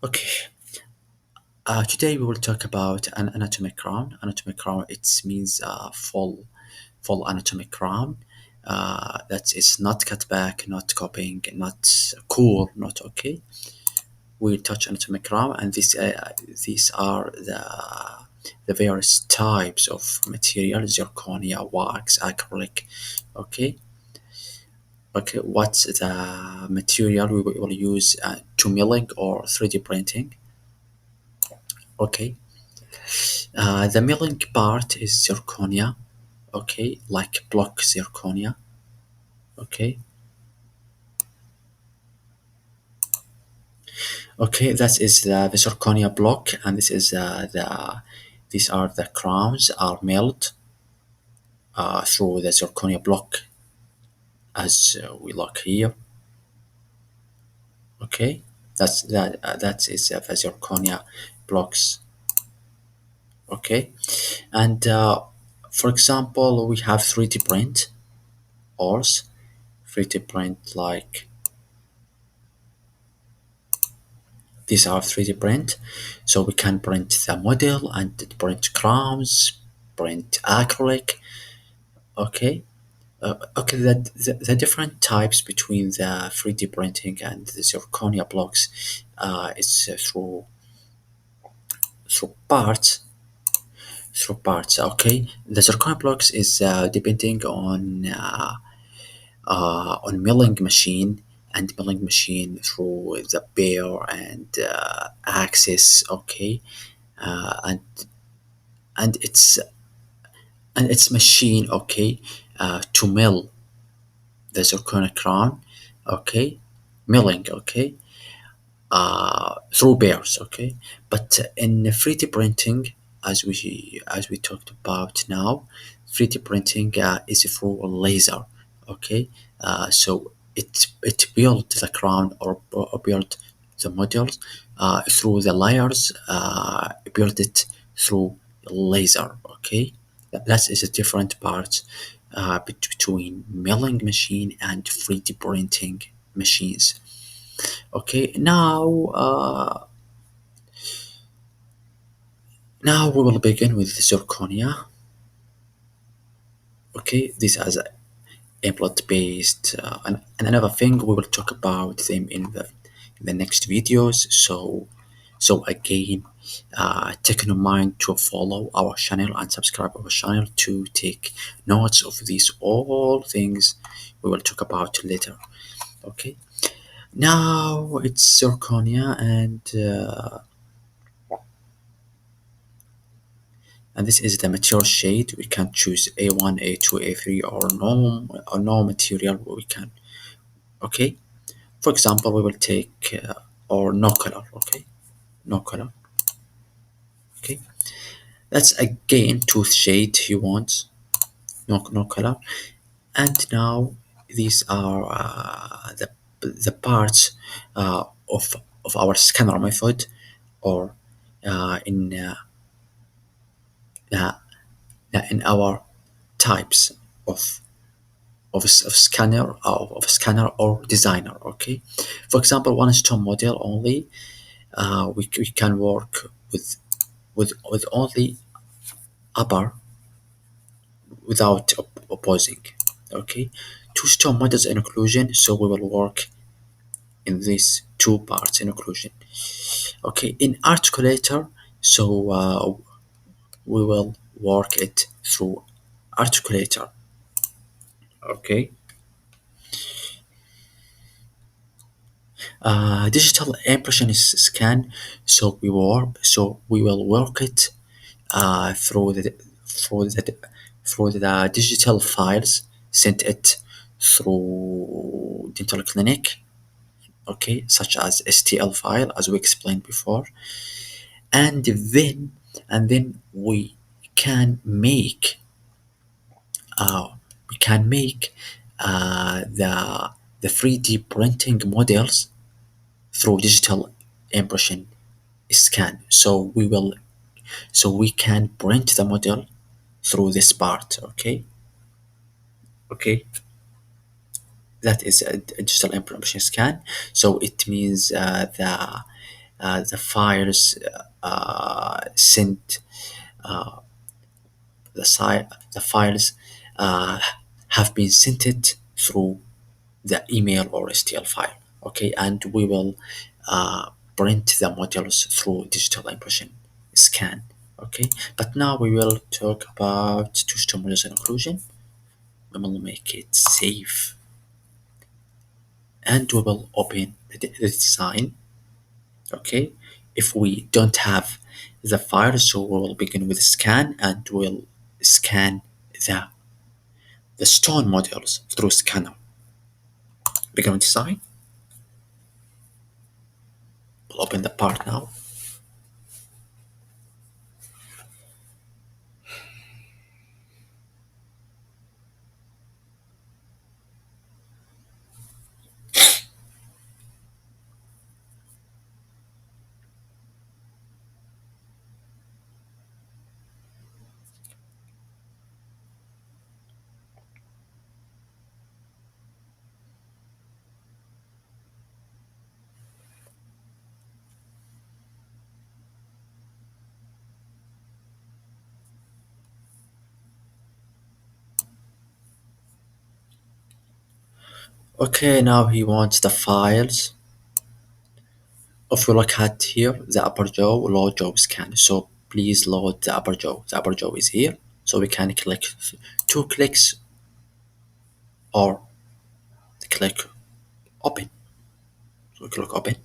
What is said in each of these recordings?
Okay, today we will talk about an anatomic crown. Anatomic crown, it means full anatomic crown. That is not cut back, not copying, not cool, not okay. We touch anatomic crown, and these are the various types of material: zirconia, wax, acrylic. Okay, okay. What's the material we will use to milling or 3D printing? Okay, the milling part is zirconia, okay, like block zirconia, okay, okay. That is the zirconia block, and this is these are the crowns are milled through the zirconia block, as we look here, okay. That is the zirconia blocks, okay, and for example, we have 3D print ors, 3D print like these are 3D print, so we can print the model and print crowns, print acrylic. Okay, okay. The different types between the 3D printing and the zirconia blocks is through parts. Through parts. Okay, the zirconia blocks is depending on milling machine and milling machine through the bear and axis. Okay, and it's machine, okay, to mill the zirconia crown, okay, milling, okay, through bears, okay. But in 3D printing, as we talked about now, 3D printing is through a laser, okay. So it built the crown, or built the models through the layers, built it through laser, okay. That is a different part between milling machine and 3D printing machines. Okay, now we will begin with zirconia. Okay, this as a implant based, and another thing we will talk about them in the next videos. So again, take in mind to follow our channel and subscribe our channel to take notes of these all things we will talk about later. Okay, now it's zirconia, and this is the material shade. We can choose A1, A2, A3, or no material we can. Okay, for example, we will take or no color. Okay, no color. Okay, that's again tooth shade you want. No color. And now these are the parts of our scanner method, or in uh, in our types of of scanner or designer. Okay, for example, one stone model only, we can work with only upper without opposing. Okay, two stone models in occlusion, so we will work in these two parts in occlusion. Okay, in articulator, so we will work it through articulator. Okay, digital impression is scan, so we will work it through through the the digital files, sent it through dental clinic, okay, such as STL file, as we explained before. And then we can make uh, we can make the 3D printing models through digital impression scan. So we can print the model through this part. Okay, okay, that is a digital impression scan. So it means the files sent the files uh, have been sent it through the email or STL file. Okay, and we will print the modules through digital impression scan. Okay, but now we will talk about two-step modules and occlusion. We will make it safe, and we will open the design. Okay, if we don't have the file, so we will begin with scan, and we'll scan the the stone modules through scanner. Begin with design. We'll open the part now. Okay, now he wants the files. If you look at here, the upper jaw, lower jaw scan. So please load the upper jaw. The upper jaw is here. So we can click two clicks or click open. So we click open.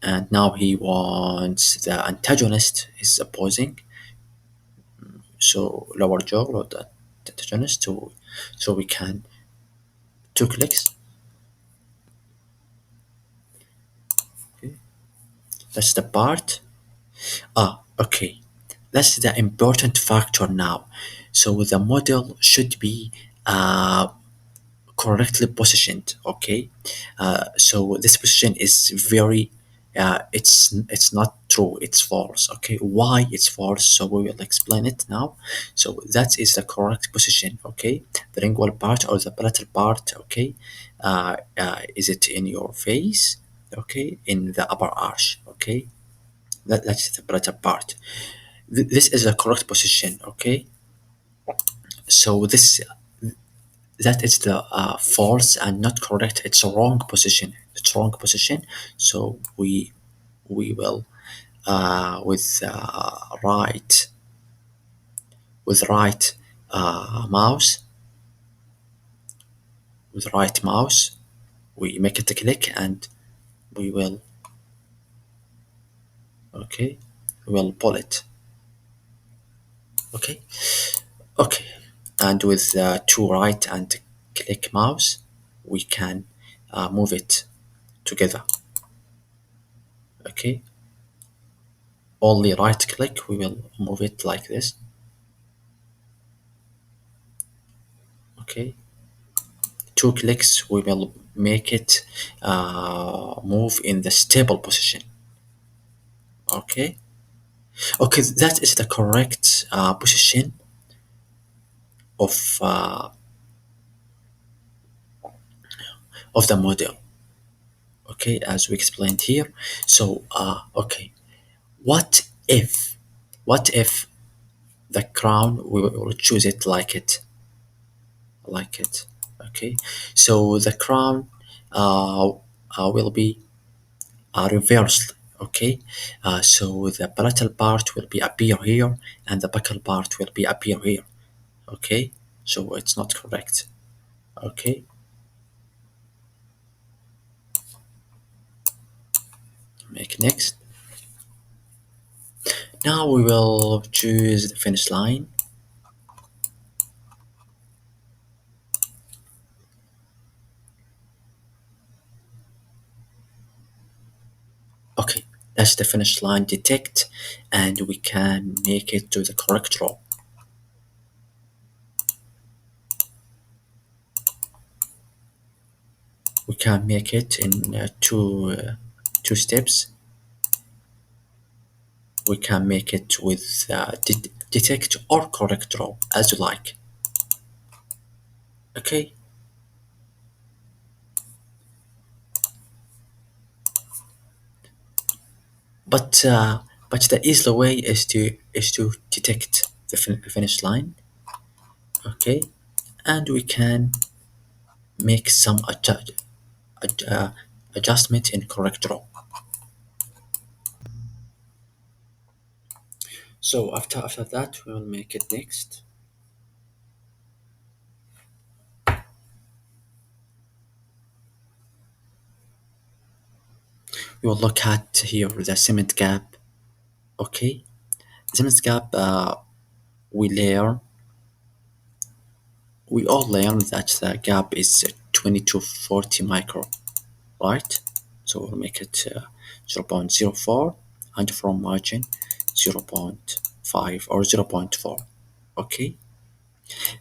And now he wants the antagonist is opposing. So lower jaw, load the antagonist. So we can two clicks. Okay. That's the part. Okay. That's the important factor now. So the model should be uh, correctly positioned. Okay, so this position is very it's not true, it's false. Okay, why it's false, so we will explain it now. So that is the correct position. Okay, the lingual part or the palatal part. Okay, is it in your face? Okay, in the upper arch. Okay, that's the palatal part. This is the correct position. Okay, so this that is the false and not correct. It's a wrong position. It's wrong position. So we will with right mouse with right mouse we make it a click, and we will okay we will pull it. Okay, okay, and with two right and click mouse we can move it together. Okay, only right click we will move it like this. Okay, two clicks we will make it move in the stable position. Okay, okay, that is the correct position of the model. Okay, as we explained here. So okay, what if what if the crown we will choose it like it like it. Okay, so the crown uh, will be reversed. Okay, so the palatal part will be appear here, and the buccal part will be appear here. Okay, so it's not correct. Okay, make next. Now we will choose the finish line. Okay, that's the finish line detect, and we can make it to the correct row. We can make it in two steps. We can make it with detect or correct row as you like. Okay, but but the easy way is to detect the finish line. Okay, and we can make some ad- uh, adjustment in correct row. So after that, we will make it next. We will look at here the cement gap. Okay, cement gap. We learn we all learn that the gap is 20 to 40 micro, right? So we'll make it 0.04 and from margin 0.5 or zero point 0.4. Okay,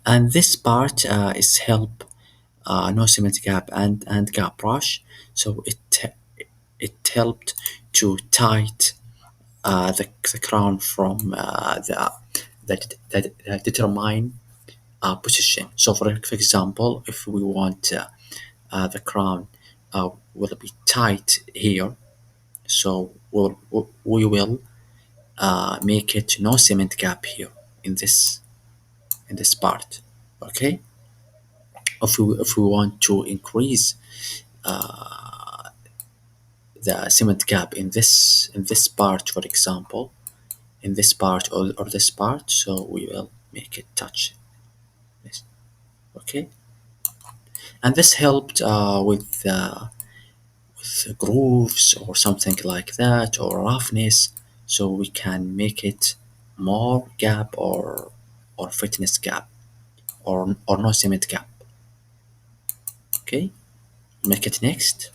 and this part is help no cement gap and gap brush. So it helped to tight the crown from the determine position. So for example, if we want the crown will be tight here, so we will make it no cement gap here in this part. Okay, if we want to increase the cement gap in this part, for example, in this part or this part, so we will make it touch this. Okay, and this helped with grooves or something like that or roughness, so we can make it more gap or fitness gap or no cement gap. Okay, make it next.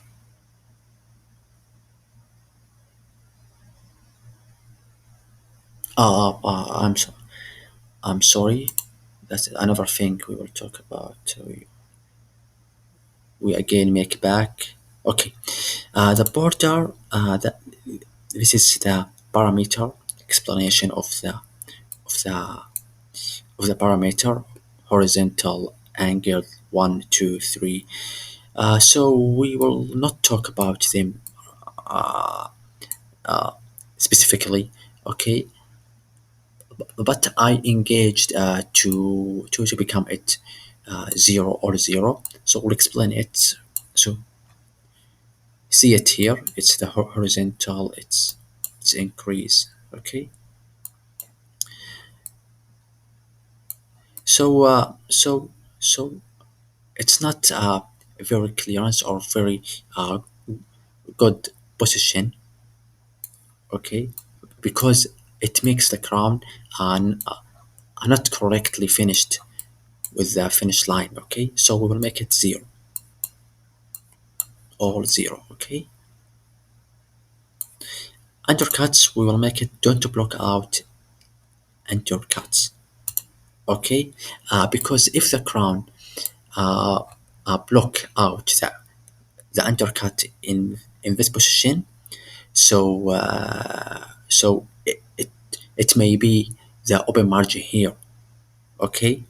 I'm sorry, that's another thing we will talk about. We again make back. Okay, the border, this is the parameter explanation of the of the parameter horizontal angle 1 2 3. So we will not talk about them specifically. Okay, but I engaged to become it 0 or 0. So we'll explain it. So see it here. It's the horizontal. It's increase. Okay. So it's not very clearance or very uh, good position. Okay, because it makes the crown not correctly finished with the finish line. Okay, so we will make it 0, all 0. Okay, undercuts we will make it don't block out undercuts. Okay, because if the crown uh, block out the undercut in this position, so it may be the open margin here. Okay,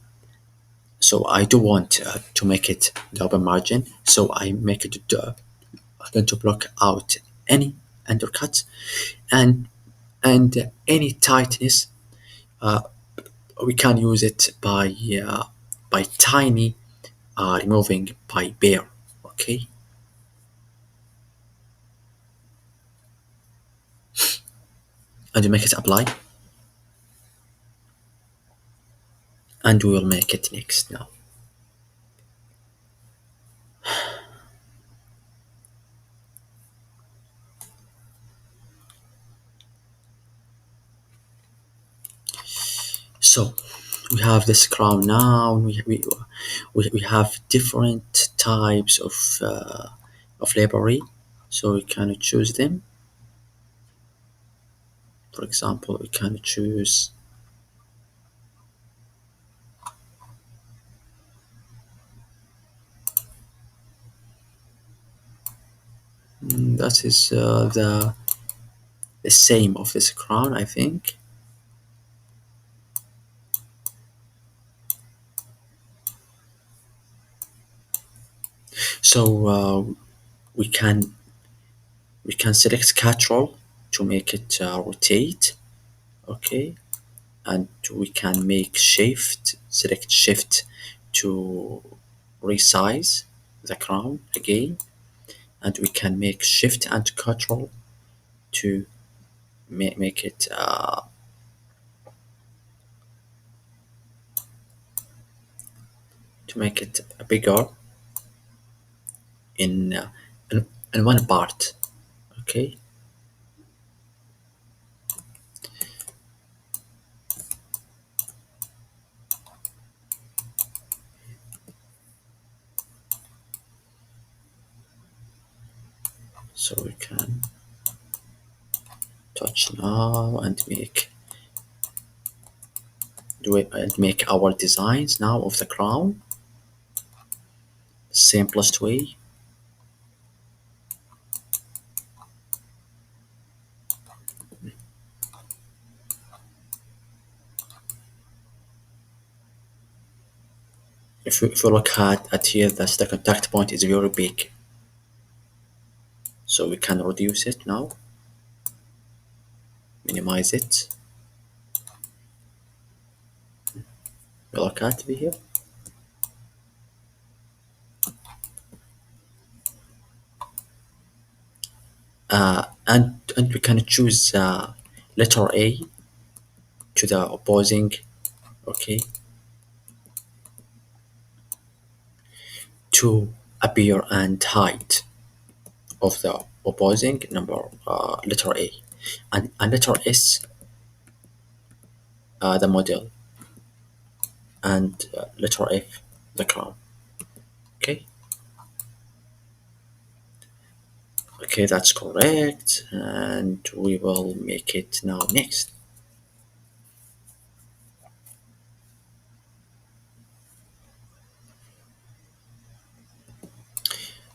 so I do want to make it the open margin, so I make it going to block out any undercut and any tightness. uh, we can use it by tiny removing by bare. Okay, and you make it apply, and we will make it next now. So we have this crown now. We have different types of library, so we can choose them. For example, we can choose that is the same of this crown, I think. So we can select control to make it rotate. Okay, and we can make shift, select shift to resize the crown again, and we can make shift and control to make it bigger in, in one part. Okay, so we can touch now and make our designs now of the crown simplest way. If you look at here, that's the contact point is very big, so we can reduce it now, minimize it. We look at here, and we can choose letter A to the opposing. Okay, to appear and height of the opposing number, letter A, and letter S, the model, and letter F, the crown. Okay, okay, that's correct, and we will make it now next.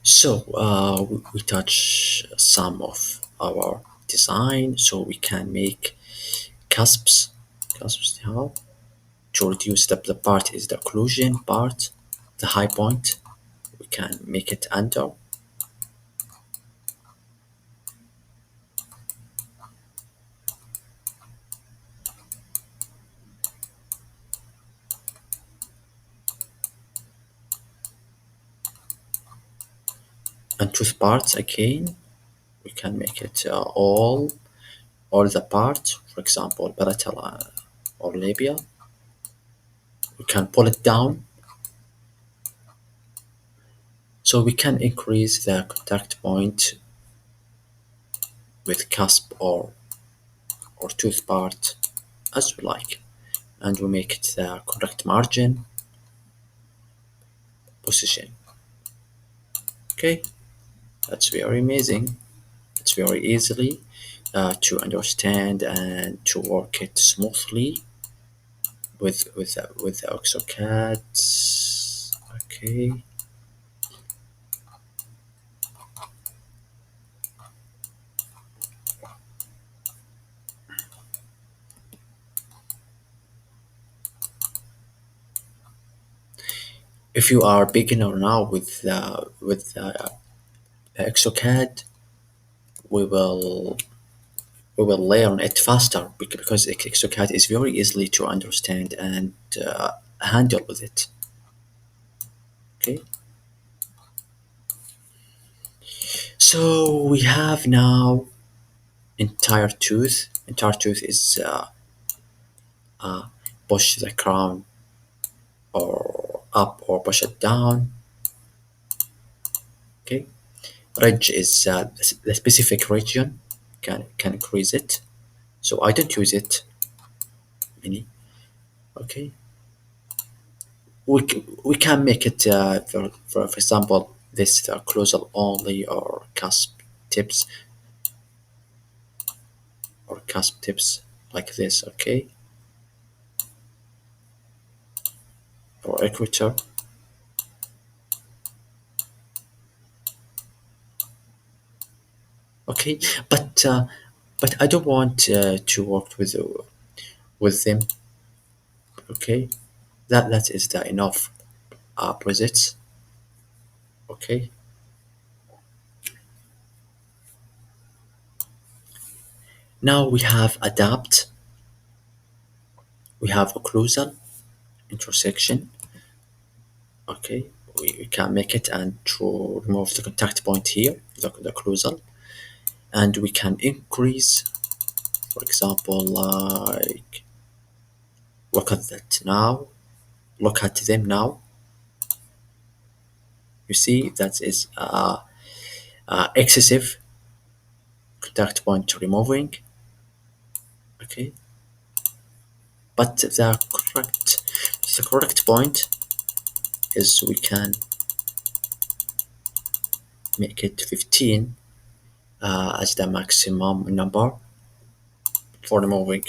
So we touch some of our design, so we can make cusps. Cusps now to reduce the part is the occlusion part, the high point. We can make it under, and tooth parts again. We can make it all the parts. For example, palatal or labia. We can pull it down, so we can increase the contact point with cusp or tooth part as we like, and we make it the correct margin position. Okay, that's very amazing. It's very easily to understand and to work it smoothly with the Exocad. Okay, if you are beginner now with Exocad, we will we will learn it faster because Exocad is very easily to understand and handle with it. Okay, so we have now entire tooth. Entire tooth is push the crown or up or push it down. Okay, ridge is the specific region can increase it. So I don't use it many. Okay, we can make it for example this closal only or cusp tips like this. Okay, or equator. Okay, but I don't want to work with them. Okay, that is the enough presets. Okay, Now we have adapt, we have occlusion intersection. Okay, we can make it and to remove the contact point here, the occlusion, and we can increase, for example, like look at that now, look at them now. You see that is excessive contact point removing. Okay, but the correct point is we can make it 15 as the maximum number for removing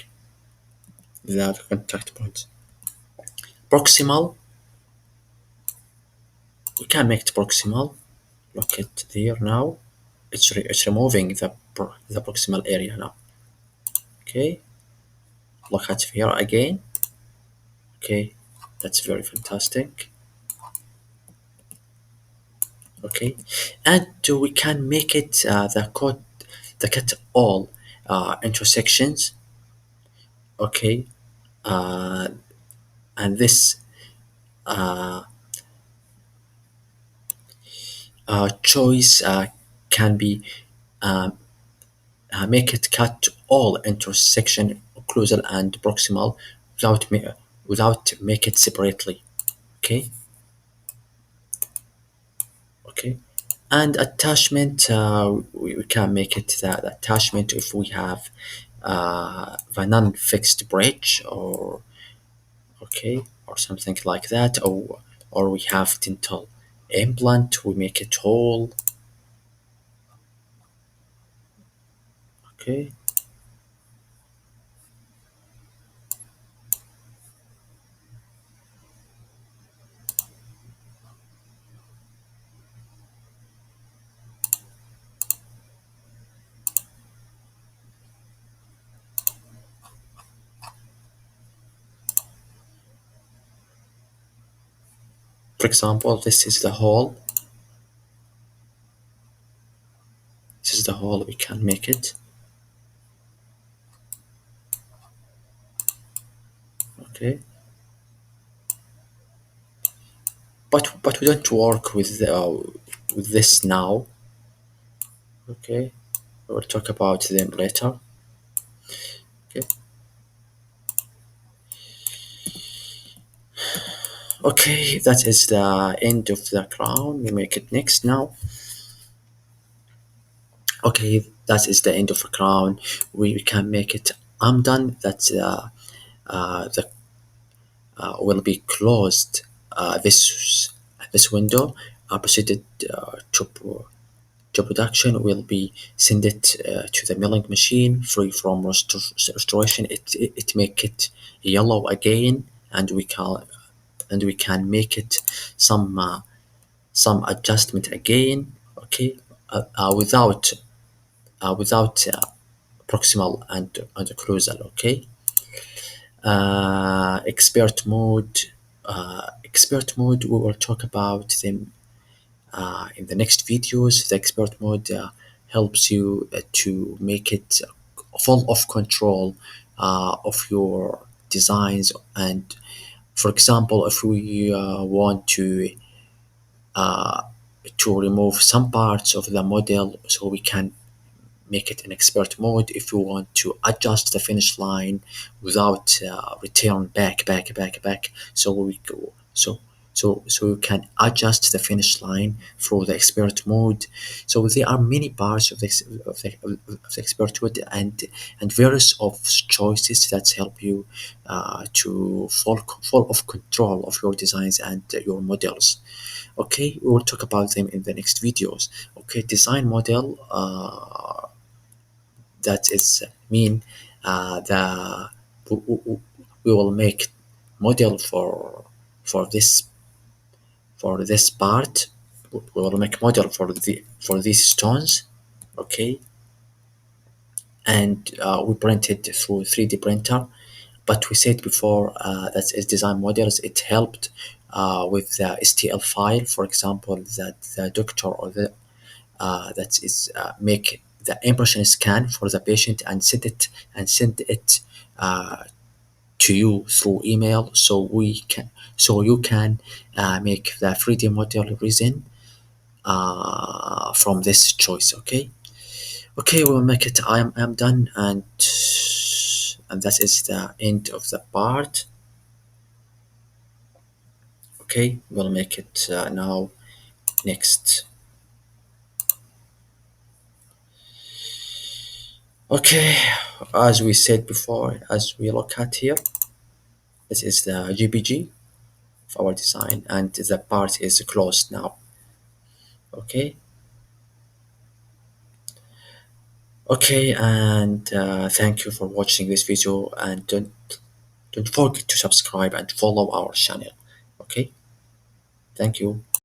the contact point. Proximal, we can make it proximal. Look at there now. It's removing the proximal area now. Okay, look at here again. Okay, that's very fantastic. Okay, and we can make it the cut all intersections. Okay, uh, and this uh, choice can be um, make it cut all intersection occlusal and proximal without make it separately. Okay, okay, and attachment, we can make it that attachment if we have a non-fixed bridge, or okay, or something like that, or we have dental implant, we make it whole. Okay, for example, this is the hole we can make it. Okay, but we don't work with this now. Okay, we'll talk about them later. Okay, okay, that is the end of the crown. We make it next now. Okay, that is the end of the crown. We can make it. I'm done. That's the will be closed. This window. I proceeded to production. Will be send it to the milling machine free from restoration. It make it yellow again, and we can make it some adjustment again. Okay, without proximal and occlusal. Okay, expert mode, we will talk about them in the next videos. The expert mode helps you to make it full of control of your designs. And for example, if we want to remove some parts of the model, so we can make it in expert mode. If you want to adjust the finish line without return back, so we go so you can adjust the finish line through the expert mode. So there are many parts of the expert mode, and various of choices that help you to full of control of your designs and your models. Okay, we will talk about them in the next videos. Okay, design model, that is mean the we will make model for this part. We will make model for these stones. Okay, and we print it through 3D printer. But we said before that is design models. It helped with the STL file, for example, that the doctor or the that is make the impression scan for the patient and send it uh, to you through email, so you can make the 3D model resin from this choice. Okay, okay, we'll make it. I'm done, and that is the end of the part. Okay, we'll make it now. Next. Okay, as we said before, as we look at here, this is the GPG of our design, and the part is closed now. Okay, okay, and thank you for watching this video, and don't forget to subscribe and follow our channel. Okay, thank you.